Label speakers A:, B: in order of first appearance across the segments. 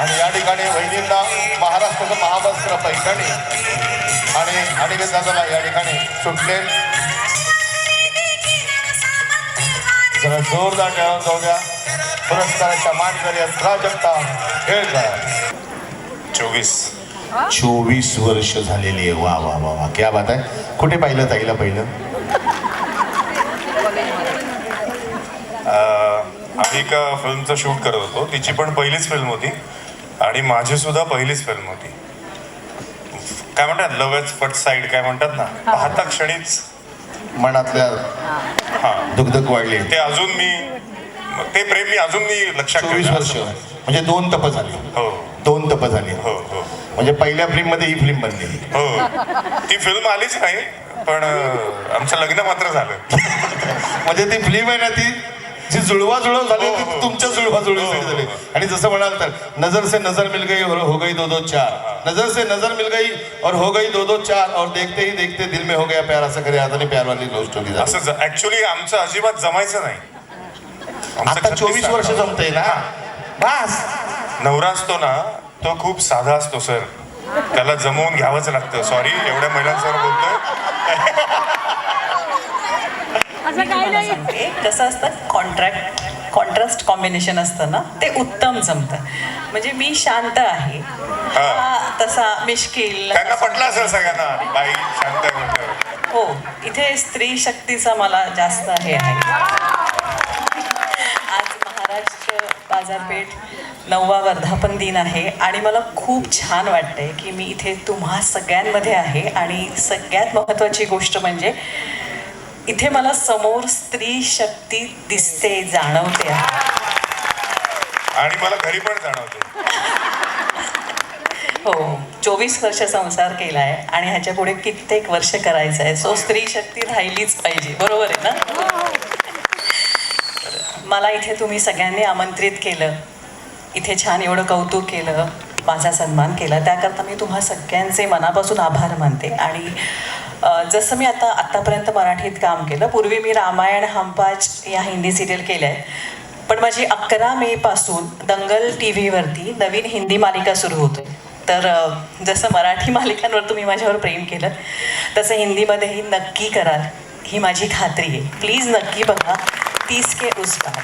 A: आणि या ठिकाणी वहिनींना महाराष्ट्राचं महावस्त्र पैठणी आणि दादाला या ठिकाणी सुटले. जरा जोरदार टाळ्या जाऊ द्या. पुरस्काराच्या मानकरी प्राजक्ता खेळकर. 24 वर्ष झालेली आहे. वा वा वा वा, क्या बात आहे. कुठे पाहिलं ताईला पहिलं?
B: आम्ही एका फिल्मचं शूट करत होतो. तिची पण पहिलीच फिल्म होती आणि माझी सुद्धा पहिलीच फिल्म होती. काय म्हणतात, लव्ह ॲट फर्स्ट साईड काय म्हणतात ना, पाहता क्षणीच
A: मनातल्या दुगदग वाढली.
B: ते प्रेम मी अजून लक्षात
A: 24 वर्ष म्हणजे 2 तप झाली.
B: हो,
A: 2 तप झाली.
B: हो हो.
A: म्हणजे पहिल्या फिल्म मध्ये ही फिल्म बनली.
B: हो, ती फिल्म आलीच नाही पण आमचं लग्न मात्र झालं.
A: म्हणजे ती फिल्म आहे ना, ती जी जुळवाजुळव झाली ती तुमच्या जुळवाजुळवीसाठी झाली. आणि जसं म्हणाल तर नजर से नजर मिल गई और हो गई 2-2 4. नजर से नजर मिल गई और हो गई 2-2 4 और देखते ही देखते दिल में हो गया प्यार. असं खरे हाताने प्यार वाली लव्ह स्टोरी झाली.
B: असं ऍक्च्युली आमचं अजिबात जमायचं नाही.
A: आता 24 वर्ष जमतंय ना. बस
B: नवरा असतो ना, तो खूप साधा असतो सर. त्याला जमवून घ्यावंच लागतं. सॉरी एवढ्या महिलांसमोर बोलतोय.
C: कसं असतं, कॉन्ट्रास्ट कॉम्बिनेशन असतं ना, ते उत्तम जमतं. म्हणजे मी शांत आहे, तसा मिश्किल.
B: त्यांना पटलं असेल सगळ्यांना, बाई शांत आहे म्हणतो.
C: हो, इथे स्त्री शक्तीचा मला जास्त हे आहे. आज महाराष्ट्र बाजारपेठ 9वा वर्धापन दिन आहे आणि मला खूप छान वाटतंय की मी इथे तुम्हा सगळ्यांमध्ये आहे. आणि सगळ्यात महत्त्वाची गोष्ट म्हणजे इथे मला समोर स्त्री शक्ती दिसते, जाणवते.
B: आणि मला घरी पण जाणवते.
C: हो, 24 वर्ष संसार केलाय आणि ह्याच्या पुढे कित्येक वर्ष करायचं आहे. सो स्त्री शक्ती राहिलीच पाहिजे. बरोबर आहे ना? मला इथे तुम्ही सगळ्यांनी आमंत्रित केलं, इथे छान एवढं कौतुक केलं, माझा सन्मान केला, त्याकरता मी तुम्हा सगळ्यांचे मनापासून आभार मानते. आणि जसं मी आत्तापर्यंत मराठीत काम केलं, पूर्वी मी रामायण, हमपाच या हिंदी सिरियल केल्या आहेत, पण माझी 11 मेपासून दंगल TV वरती नवीन हिंदी मालिका सुरू होते. तर जसं मराठी मालिकांवर तुम्ही माझ्यावर प्रेम केलं, तसं हिंदीमध्येही नक्की कराल ही माझी खात्री आहे. प्लीज नक्की बघा 30 के उस पार,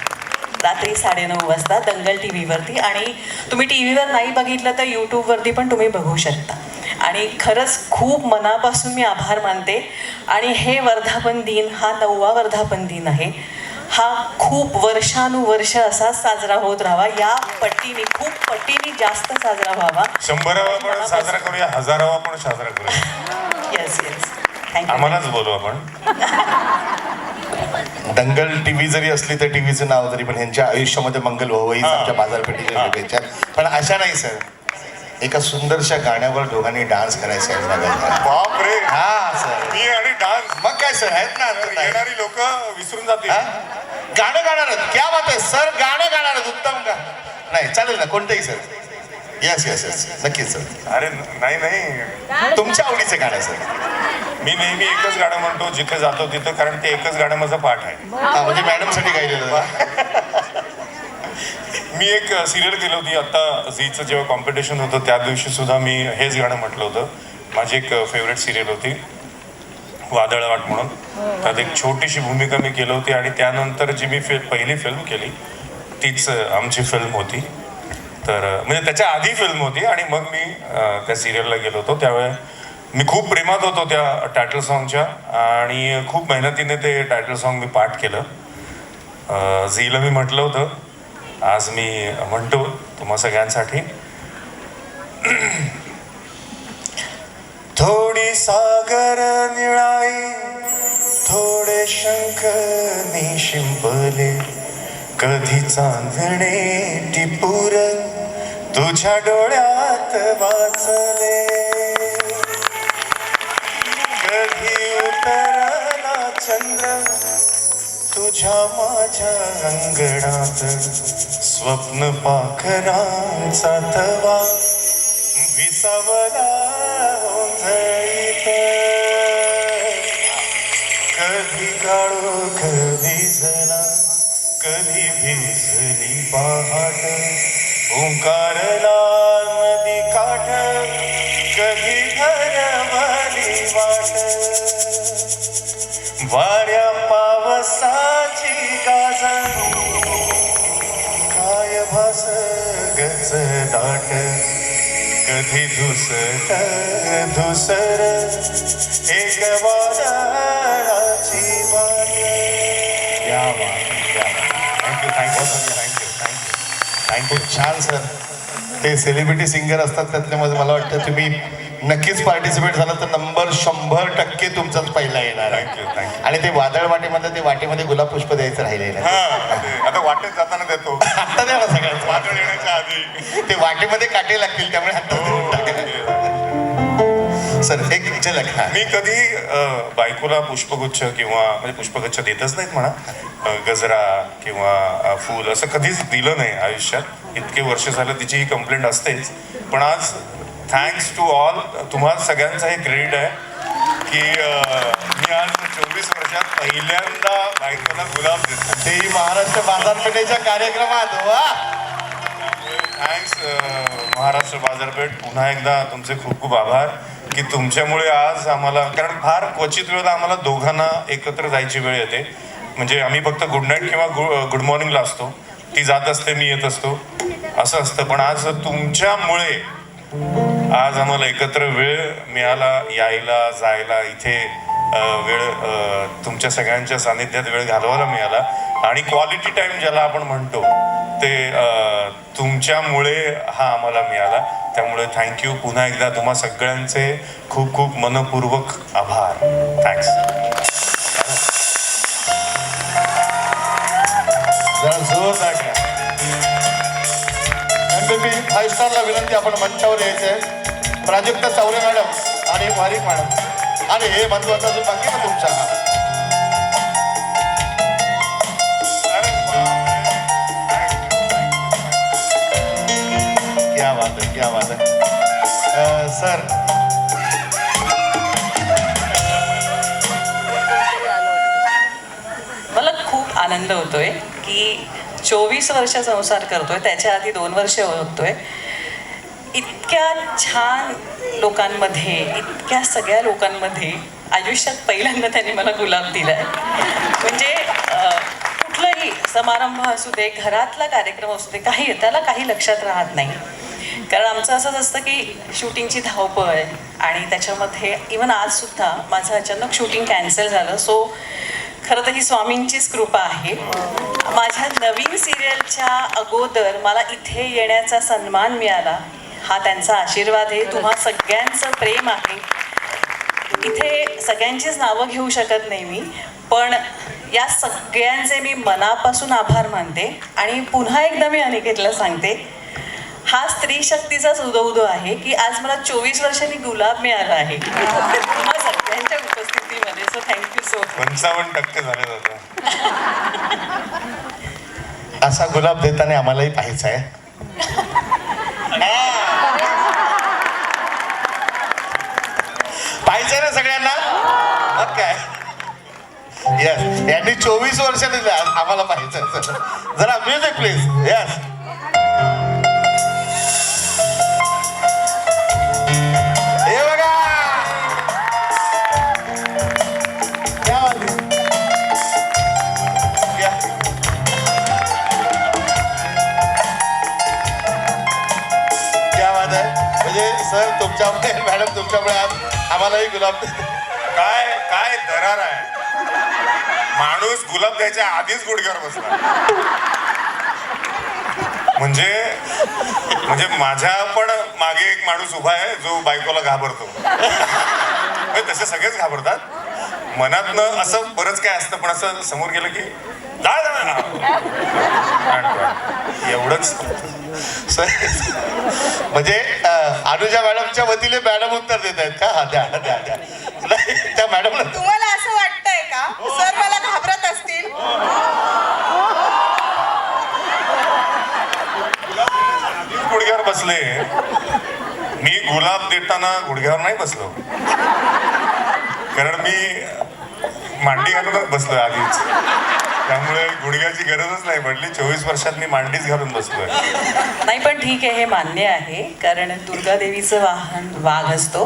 C: रात्री 9:30 वाजता दंगल TV वरती. आणि तुम्ही TV वर नाही बघितलं तर YouTubeवरती पण तुम्ही बघू शकता. आणि खरंच खूप मनापासून मी आभार मानते. आणि हे वर्धापन दिन हा 9वा वर्धापन दिन आहे. हा खूप वर्षानुवर्ष असाच साजरा होत राहावा. या पट्टीने, खूप पट्टीने जास्त साजरा व्हावा.
B: 100वा पण साजरा करूया, 1000वा पण साजरा करूया.
C: Yes yes, thank you.
B: आम्हालाच बोलू आपण.
A: दंगल TV जरी असली तर टीव्हीचं नाव तरी पण ह्यांच्या आयुष्यामध्ये मंगल व्हावं हीच आमच्या बाजारपेठेच्या शुभेच्छा. पण अशा नाही सर, एका सुंदरशा गाण्यावर दोघांनी डान्स करायचा आहे.
B: बापरे.
A: हा सर,
B: मी आणि डान्स.
A: मग काय सर, आहेत ना
B: येणारी लोक विसरून जातील.
A: गाणं गाणार आहेत. क्या बात आहे सर, गाणं गाणार आहेत. उत्तम का नाही, चालेल ना कोणतंही सर. येस येस येस, नक्कीच सर.
B: अरे नाही,
A: तुमच्या आवडीचं गाणं सर.
B: मी नेहमी एकच गाणं म्हणतो जिथे जातो तिथं, कारण ते एकच गाणं माझं पाठ आहे.
A: म्हणजे मॅडमसाठी गायलेलं.
B: मी एक सिरियल केली होती आता झीचं, जेव्हा कॉम्पिटिशन होतं त्या दिवशी सुद्धा मी हेच गाणं म्हटलं होतं. माझी एक फेवरेट सिरियल होती वादळवाट म्हणून. त्यात एक छोटीशी भूमिका मी केली होती आणि त्यानंतर जी मी पहिली फिल्म केली तीच आमची फिल्म होती. तर म्हणजे त्याच्या आधी फिल्म होती आणि मग मी त्या सिरियलला गेलो होतो. त्यावेळेस मी खूप प्रेमात होतो त्या टायटल सॉन्गच्या आणि खूप मेहनतीने ते टायटल सॉन्ग मी पाठ केलं. झीला मी म्हटलं होतं, आज मी म्हणतो तुम्हा सगळ्यांसाठी. थोडी सागर निळाई, थोडे शंख निशिंपले, कधी चांदणे टिपूर तुझ्या डोळ्यात वाचले, कधी उतरला चंद्र तुझ्या माझ्या अंगणात, स्वप्न पाखरांचा थवा विसावला ओंजळीत, कधी काळोख भिजला, कधी भिजली पहाट, ओंकारला वाट, वाऱ्या पावसाची गाजणी, काय भास गच दाट, कधी धुसट धुसर एक वादळाची वाट. क्या बात, क्या बात. Thank you thank you thank you thank you.
A: छान सर. ते सेलिब्रिटी सिंगर असतात त्यातल्यामध्ये मला वाटतं तुम्ही नक्कीच पार्टिसिपेट झाला तर नंबर 100% तुमचाच पहिला येणार आहे.
B: Thank you thank you.
A: आणि ते वादळ वाटेमध्ये ते वाटेमध्ये गुलाब पुष्प द्यायचं राहिलेलं आहे.
B: आता वाटेत जाताना देतो,
A: आता द्या ना सगळ्यांचं.
B: वादळ येण्याच्या आधी.
A: ते वाटेमध्ये काटे लागतील त्यामुळे आता देऊन टाका. सर एक झलक. हा
B: मी कधी बायकोला पुष्पगुच्छ किंवा म्हणजे पुष्पगुच्छ देतच नाहीत म्हणा, गजरा किंवा फूल असं कधीच दिलं नाही आयुष्यात. इतके वर्ष झालं तिची ही कंप्लेंट असतेच. पण आज थँक्स टू ऑल, तुम्हा सगळ्यांचं हे क्रेडिट आहे की मी आज 24 वर्षात पहिल्यांदा बायकोला गुलाब देतो.
A: तेही महाराष्ट्र बाजारपेठेच्या कार्यक्रमात. वा
B: थँक्स महाराष्ट्र बाजारपेठ. पुन्हा एकदा तुमचे खूप खूप आभार की तुमच्यामुळे आज आम्हाला, कारण फार क्वचित वेळेला आम्हाला दोघांना एकत्र जायची वेळ येते. म्हणजे आम्ही फक्त गुड नाईट किंवा गुड मॉर्निंगला असतो, ती जात असते मी येत असतो असं असतं. पण आज तुमच्यामुळे आज आम्हाला एकत्र वेळ मिळाला, यायला जायला, इथे वेळ तुमच्या सगळ्यांच्या सानिध्यात वेळ घालवायला मिळाला. आणि क्वालिटी टाइम ज्याला आपण म्हणतो ते तुमच्यामुळे हा आम्हाला मिळाला. त्यामुळे थँक्यू. पुन्हा एकदा तुम्हा सगळ्यांचे खूप खूप मनपूर्वक आभार. थँक्स.
A: जरा जोरदार घ्या. MPP 5 स्टारला विनंती, आपण मंचावर यायचंय. प्राजक्ता चावरे मॅडम आणि वारिक मॅडम. आणि हे महत्वाचं अजून बाकी ना तुमचा. क्या बात है, क्या बात है. सर
C: मला खूप आनंद होतोय की 24 वर्ष संसार करतोय, त्याच्या आधी 2 वर्ष ओळखतोय. इतक्या छान लोकांमध्ये, इतक्या सगळ्या लोकांमध्ये आयुष्यात पहिल्यांदा त्यांनी मला गुलाब दिलाय. म्हणजे कुठलाही समारंभ असू दे, घरातला कार्यक्रम असू दे, काही त्याला काही लक्षात राहत नाही. कारण आमचं असंच असतं की शूटिंगची धावपळ आहे आणि त्याच्यामध्ये इवन आजसुद्धा माझं अचानक शूटिंग कॅन्सल झालं. सो खरं तर ही स्वामींचीच कृपा आहे. माझ्या नवीन सिरियलच्या अगोदर मला इथे येण्याचा सन्मान मिळाला, हा त्यांचा आशीर्वाद आहे. तुम्हा सगळ्यांचं प्रेम आहे. इथे सगळ्यांचीच नावं घेऊ शकत नाही मी, पण या सगळ्यांचे मी मनापासून आभार मानते. आणि पुन्हा एकदा मी अनिकेतला सांगते, हा स्त्री शक्तीचाच उदो आहे की आज मला 24 वर्षांनी गुलाब मिळाला आहे तुम्हा सगळ्यांच्या उपस्थितीमध्ये. So thank you so much.
B: 55% झाले जातं.
A: असा गुलाब देताना आम्हालाही पाहायचा आहे. पाहिजे ना सगळ्यांना. मग काय. यस, यांनी 24 वर्ष दिले, आम्हाला पाहिजे. जरा म्युझिक प्लीज. यस. हे बघा, क्या बात आहे. क्या बात आहे. म्हणजे सर तुमच्यामुळे, मॅडम तुमच्यामुळे आज आम्हालाही गुलाब.
B: काय काय दरार आहे. माणूस गुलाब द्यायच्या आधीच गुडघ्यावर बसला. म्हणजे माझ्या पण मागे एक माणूस उभा आहे जो बायकोला घाबरतो. म्हणजे तसे सगळेच घाबरतात मनातनं. असं बरंच काय असतं, पण असं समोर गेलं की एवढंच.
A: सर म्हणजे अनुजा मॅडमच्या वतीने मॅडम उत्तर देत आहेत का? हा द्या द्या द्या. नाही, त्या मॅडमला
D: तुम्हाला असं वाटतंय का सर मला घाबरत असतील?
B: गुडघ्यावर बसले. मी गुलाब देताना गुडघ्यावर नाही बसलो, कारण मी मांडी घालूनच बसलोय आधीच. त्यामुळे गुडघ्याची गरजच नाही पडली. 24 वर्षात मी मांडीच घालून बसलोय.
C: नाही पण ठीक आहे, हे मान्य आहे, कारण दुर्गा देवीचं वाहन वाघ असतो.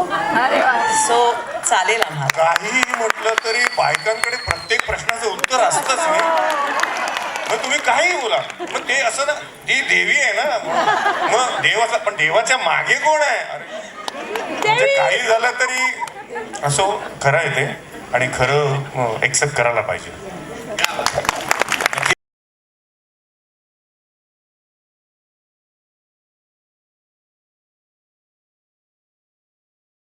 C: सो चालेल आम्हाला.
B: काहीही म्हटलं तरी बायकांकडे प्रत्येक प्रश्नाचं उत्तर असतंच नाही. मग तुम्ही काही बोला, मग ते असं ना, ती देवी आहे ना, मग देवाचा, पण देवाच्या मागे कोण आहे? अरे म्हणजे काही झालं तरी असो, खरं आहे ते, आणि खरं एक्सेप्ट करायला पाहिजे.